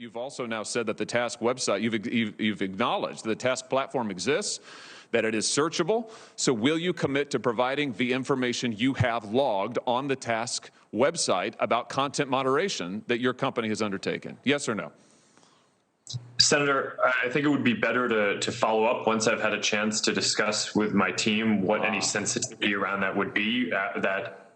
You've also now said that the Task website, you've acknowledged the Task platform exists, that it is searchable. So will you commit to providing the information you have logged on the Task website about content moderation that your company has undertaken? Yes or no? Senator, I think it would be better to follow up once I've had a chance to discuss with my team what any sensitivity around that would be that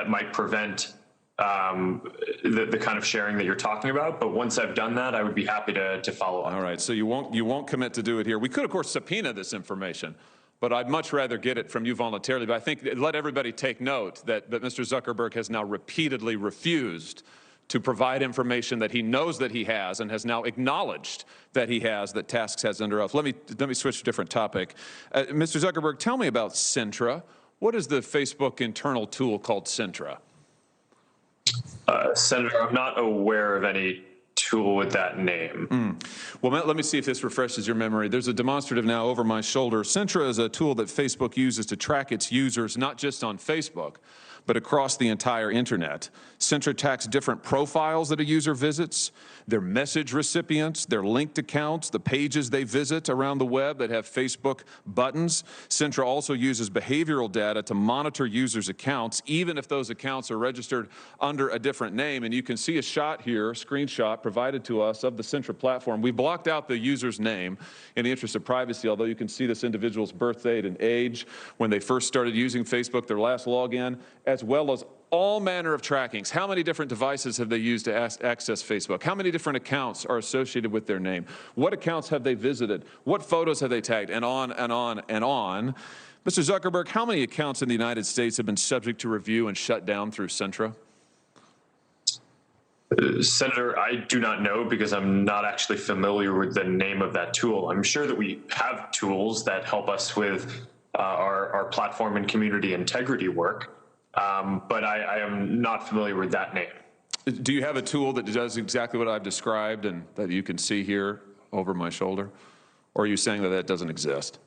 might prevent the kind of sharing that you're talking about. But once I've done that, I would be happy to follow up. All right. So you won't commit to do it here. We could, of course, subpoena this information, but I'd much rather get it from you voluntarily. But I think let everybody take note that Mr. Zuckerberg has now repeatedly refused to provide information that he knows that he has and has now acknowledged that he has, that Task has under oath. Let me switch to a different topic. Mr. Zuckerberg, tell me about Centra. What is the Facebook internal tool called Centra? Senator, I'm not aware of any tool with that name. Well, let me see if this refreshes your memory. There's a demonstrative now over my shoulder. Centra is a tool that Facebook uses to track its users, not just on Facebook, but across the entire internet. Centra tracks different profiles that a user visits, their message recipients, their linked accounts, the pages they visit around the web that have Facebook buttons. Centra also uses behavioral data to monitor users' accounts, even if those accounts are registered under a different name. And you can see a shot here, a screenshot provided to us of the Centra platform. We blocked out the user's name in the interest of privacy, although you can see this individual's birth date and age, when they first started using Facebook, their last login, as well as all manner of trackings. How many different devices have they used to access Facebook? How many different accounts are associated with their name? What accounts have they visited? What photos have they tagged? And on and on and on. Mr. Zuckerberg, how many accounts in the United States have been subject to review and shut down through Centra? Senator, I do not know because I'm not actually familiar with the name of that tool. I'm sure that we have tools that help us with our platform and community integrity work. But I am not familiar with that name. Do you have a tool that does exactly what I've described and that you can see here over my shoulder? Or are you saying that doesn't exist?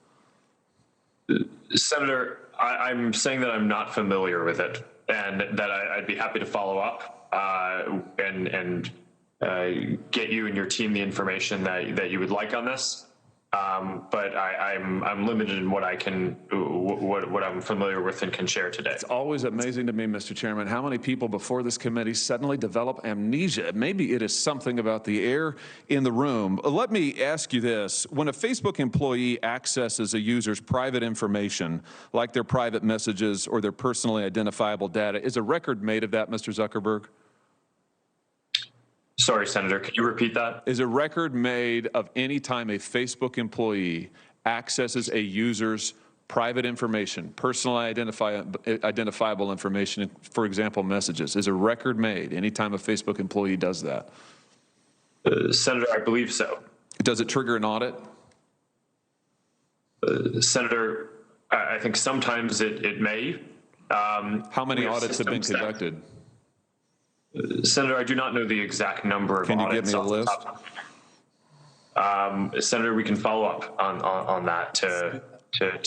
Senator, I'm saying that I'm not familiar with it and that I'd be happy to follow up and get you and your team the information that you would like on this. But I'm limited in what what I'm familiar with and can share today. It's always amazing to me, Mr. Chairman, how many people before this committee suddenly develop amnesia. Maybe it is something about the air in the room. Let me ask you this. When a Facebook employee accesses a user's private information, like their private messages or their personally identifiable data, is a record made of that, Mr. Zuckerberg? Sorry, Senator, can you repeat that? Is a record made of any time a Facebook employee accesses a user's private information, personally identifiable information, for example, messages? Is a record made any time a Facebook employee does that? Senator, I believe so. Does it trigger an audit? Senator, I think sometimes it may. How many audits have been conducted? Senator, I do not know the exact number of audits. Can you give me a list? Senator, we can follow up on that to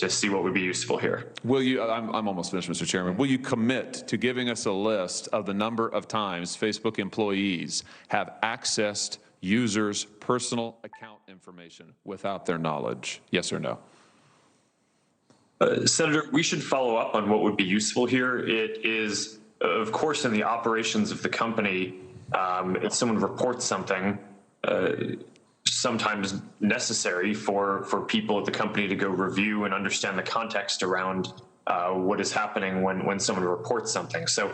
see what would be useful here. Will you, I'm almost finished, Mr. Chairman. Will you commit to giving us a list of the number of times Facebook employees have accessed users' personal account information without their knowledge? Yes or no? Senator, we should follow up on what would be useful here. It is, of course, in the operations of the company, if someone reports something, sometimes necessary for people at the company to go review and understand the context around what is happening when someone reports something. So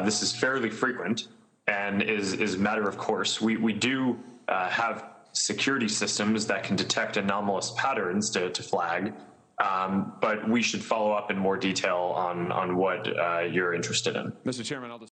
this is fairly frequent and is a matter of course. We do have security systems that can detect anomalous patterns to flag, but we should follow up in more detail on what you're interested in. Mr. Chairman, I'll just